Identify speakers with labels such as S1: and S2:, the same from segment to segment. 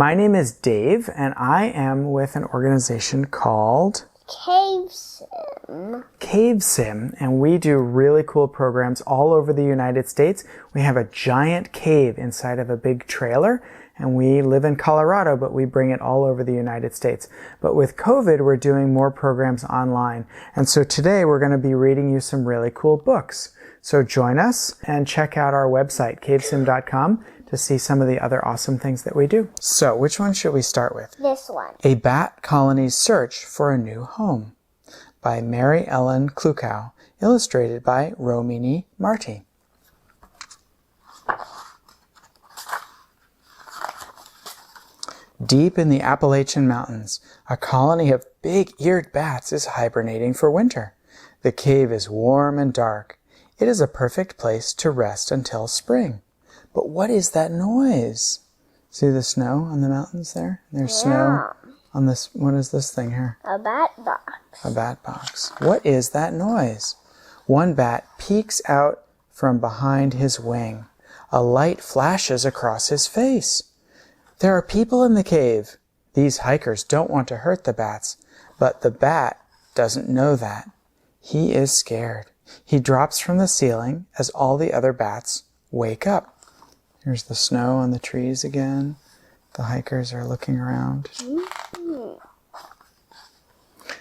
S1: My name is Dave, and I am with an organization called
S2: CaveSim.
S1: CaveSim, and we do really cool programs all over the United States. We have a giant cave inside of a big trailer, and we live in Colorado, but we bring it all over the United States. But with COVID, we're doing more programs online. And so today we're going to be reading you some really cool books. So join us and check out our website, cavesim.com, to see some of the other awesome things that we do. So which one should we start with?
S2: This one.
S1: A Bat Colony's Search for a New Home by Mary Ellen Klukow, illustrated by Romini Marti. Deep in the Appalachian Mountains, a colony of big-eared bats is hibernating for winter. The cave is warm and dark. It is a perfect place to rest until spring. But what is that noise? See the snow on the mountains there? There's snow on this. What is this thing here?
S2: A bat box.
S1: A bat box. What is that noise? One bat peeks out from behind his wing. A light flashes across his face. There are people in the cave. These hikers don't want to hurt the bats, but the bat doesn't know that. He is scared. He drops from the ceiling as all the other bats wake up. Here's the snow on the trees again. The hikers are looking around.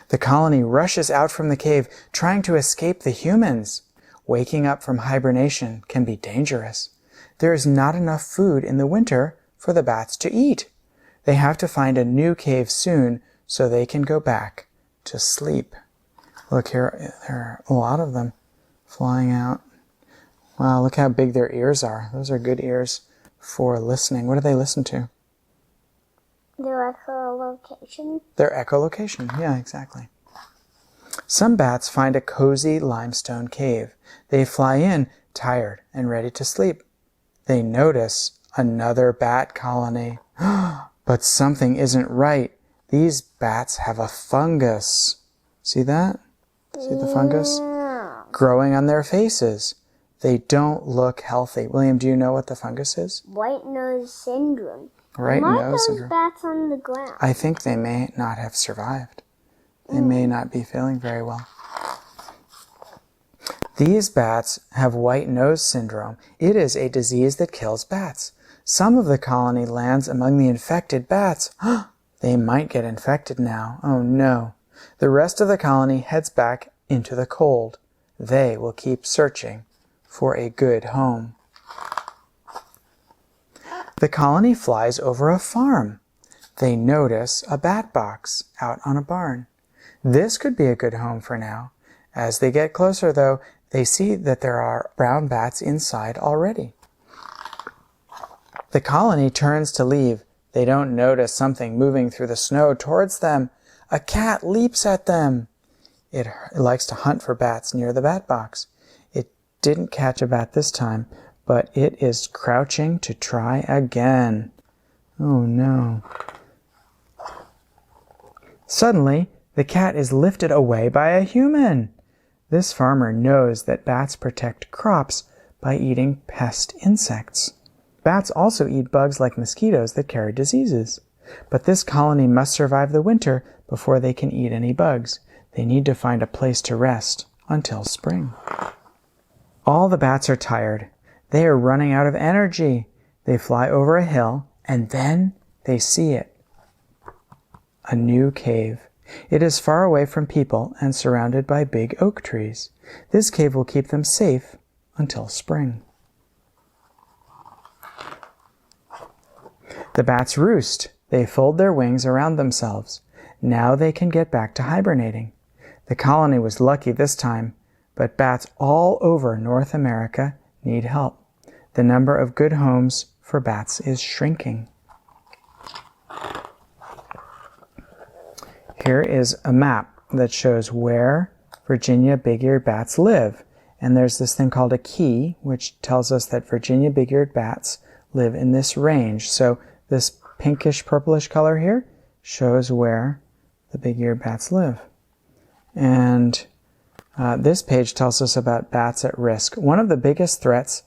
S1: The colony rushes out from the cave, trying to escape the humans. Waking up from hibernation can be dangerous. There is not enough food in the winter for the bats to eat. They have to find a new cave soon so they can go back to sleep. Look here, there are a lot of them flying out. Wow, look how big their ears are. Those are good ears for listening. What do they listen to?
S2: Their echolocation.
S1: Their echolocation, yeah, exactly. Some bats find a cozy limestone cave. They fly in, tired and ready to sleep. They notice another bat colony. But something isn't right. These bats have a fungus. See that? See the fungus?
S2: Yeah.
S1: Growing on their faces. They don't look healthy. William, do you know what the fungus is?
S2: White nose syndrome.
S1: Right
S2: Why are
S1: nose
S2: those
S1: syndrome.
S2: bats on the ground?
S1: I think they may not have survived. They may not be feeling very well. These bats have white nose syndrome. It is a disease that kills bats. Some of the colony lands among the infected bats. They might get infected now. Oh no. The rest of the colony heads back into the cold. They will keep searching for a good home. The colony flies over a farm. They notice a bat box out on a barn. This could be a good home for now. As they get closer, though, they see that there are brown bats inside already. The colony turns to leave. They don't notice something moving through the snow towards them. A cat leaps at them. It likes to hunt for bats near the bat box. It didn't catch a bat this time, but it is crouching to try again. Oh no. Suddenly, the cat is lifted away by a human. This farmer knows that bats protect crops by eating pest insects. Bats also eat bugs like mosquitoes that carry diseases. But this colony must survive the winter before they can eat any bugs. They need to find a place to rest until spring. All the bats are tired. They are running out of energy. They fly over a hill, and then they see it. A new cave. It is far away from people and surrounded by big oak trees. This cave will keep them safe until spring. The bats roost. They fold their wings around themselves. Now they can get back to hibernating. The colony was lucky this time, but bats all over North America need help. The number of good homes for bats is shrinking. Here is a map that shows where Virginia big-eared bats live. And there's this thing called a key, which tells us that Virginia big-eared bats live in this range. So this pinkish purplish color here shows where the big-eared bats live. And this page tells us about bats at risk. One of the biggest threats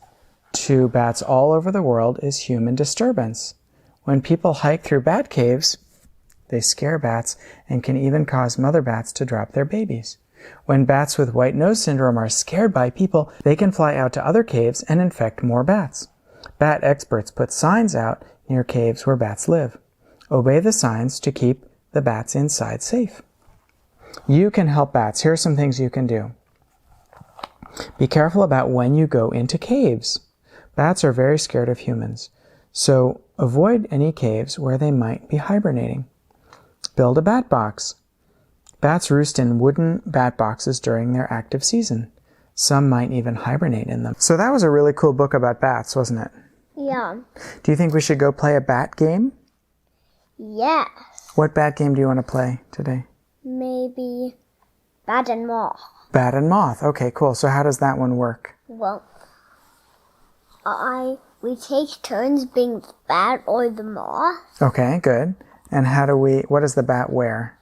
S1: to bats all over the world is human disturbance. When people hike through bat caves, they scare bats and can even cause mother bats to drop their babies. When bats with white nose syndrome are scared by people, they can fly out to other caves and infect more bats. Bat experts put signs out near caves where bats live. Obey the signs to keep the bats inside safe. You can help bats. Here are some things you can do. Be careful about when you go into caves. Bats are very scared of humans, so avoid any caves where they might be hibernating. Build a bat box. Bats roost in wooden bat boxes during their active season. Some might even hibernate in them. So that was a really cool book about bats, wasn't it?
S2: Yeah.
S1: Do you think we should go play a bat game?
S2: Yes.
S1: What bat game do you want to play today?
S2: Maybe bat and moth.
S1: Bat and moth. Okay, cool. So how does that one work?
S2: Well, we take turns being the bat or the moth.
S1: Okay, good. And what does the bat wear?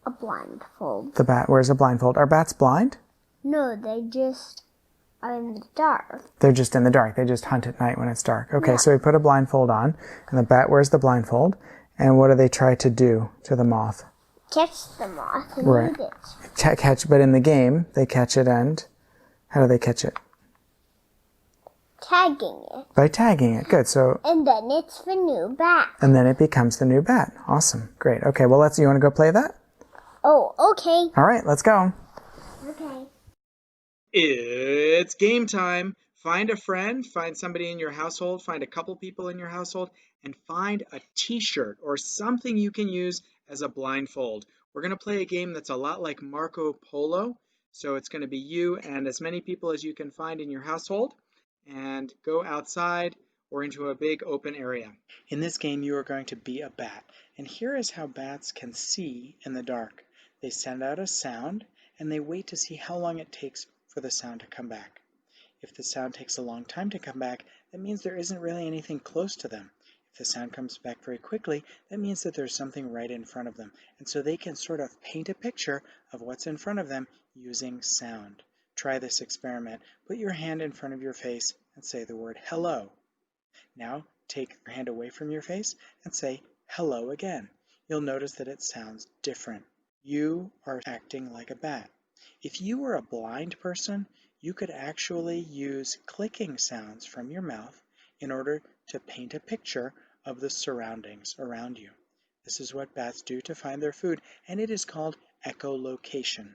S2: A blindfold.
S1: The bat wears a blindfold. Are bats blind?
S2: No, they just are in the dark.
S1: They're just in the dark. They just hunt at night when it's dark. Okay,
S2: Yeah.
S1: so we put a blindfold on, and the bat wears the blindfold. And what do they try to do to the moth?
S2: Catch the moth and
S1: Right.
S2: eat it.
S1: Catch, but in the game, they catch it, and how do they catch it?
S2: Tagging it.
S1: By tagging it. Good. So,
S2: And then it's the new bat.
S1: and then it becomes the new bat. Awesome. Great. Okay, well, you want to go play that?
S2: Oh, okay.
S1: All right, let's go.
S2: Okay.
S3: It's game time. Find a friend, find somebody in your household, find a couple people in your household, and find a t-shirt or something you can use as a blindfold. We're going to play a game that's a lot like Marco Polo. So it's going to be you and as many people as you can find in your household, and go outside or into a big open area. In this game, you are going to be a bat. And here is how bats can see in the dark. They send out a sound, and they wait to see how long it takes for the sound to come back. If the sound takes a long time to come back, that means there isn't really anything close to them. If the sound comes back very quickly, that means that there's something right in front of them. And so they can sort of paint a picture of what's in front of them using sound. Try this experiment. Put your hand in front of your face and say the word hello. Now take your hand away from your face and say hello again. You'll notice that it sounds different. You are acting like a bat. If you were a blind person, you could actually use clicking sounds from your mouth in order to paint a picture of the surroundings around you. This is what bats do to find their food, and it is called echolocation.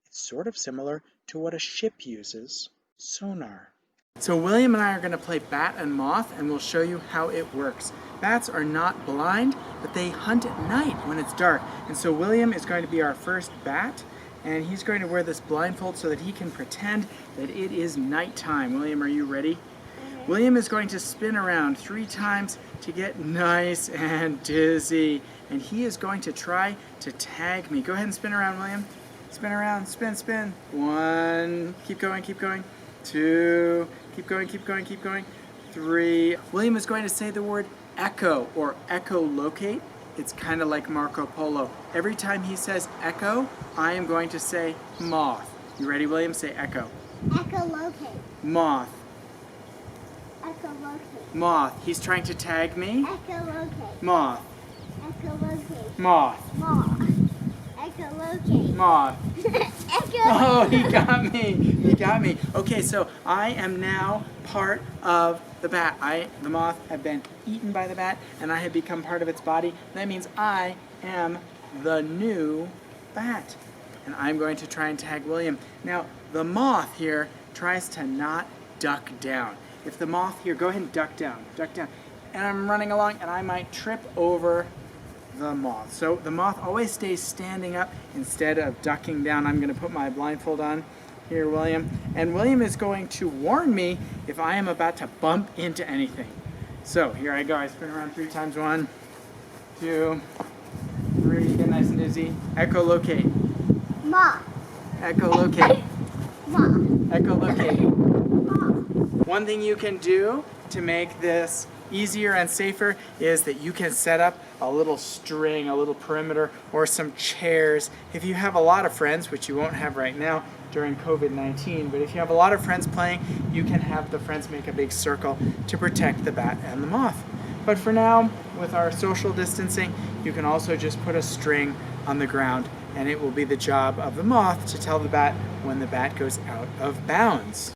S3: It's sort of similar to what a ship uses, sonar. So William and I are going to play bat and moth, and we'll show you how it works. Bats are not blind, but they hunt at night when it's dark. And so William is going to be our first bat, and he's going to wear this blindfold so that he can pretend that it is nighttime. William, are you ready? William is going to spin around 3 times to get nice and dizzy, and he is going to try to tag me. Go ahead and spin around, William. Spin around, spin, spin. 1, keep going, keep going. 2, keep going, keep going, keep going. 3. William is going to say the word echo or echolocate. It's kind of like Marco Polo. Every time he says echo, I am going to say moth. You ready, William? Say echo.
S2: Echolocate.
S3: Moth.
S2: Echolocate.
S3: Moth. He's trying to tag me.
S2: Echolocate.
S3: Moth.
S2: Echolocate.
S3: Moth.
S2: Moth. Echolocate.
S3: Moth.
S2: Echolocate.
S3: Oh, he got me. He got me. Okay, so I am now part of the bat. The moth, have been eaten by the bat, and I have become part of its body. That means I am the new bat. And I'm going to try and tag William. Now, the moth here tries to not duck down. If the moth here, go ahead and duck down, duck down. And I'm running along, and I might trip over the moth. So the moth always stays standing up instead of ducking down. I'm going to put my blindfold on here, William. And William is going to warn me if I am about to bump into anything. So here I go. I spin around 3 times. 1, 2, 3. Get nice and dizzy. Echolocate.
S2: Moth.
S3: Echolocate.
S2: Moth.
S3: Echolocate.
S2: Moth.
S3: One thing you can do to make this easier and safer is that you can set up a little string, a little perimeter, or some chairs. If you have a lot of friends, which you won't have right now during COVID-19, but if you have a lot of friends playing, you can have the friends make a big circle to protect the bat and the moth. But for now, with our social distancing, you can also just put a string on the ground, and it will be the job of the moth to tell the bat when the bat goes out of bounds.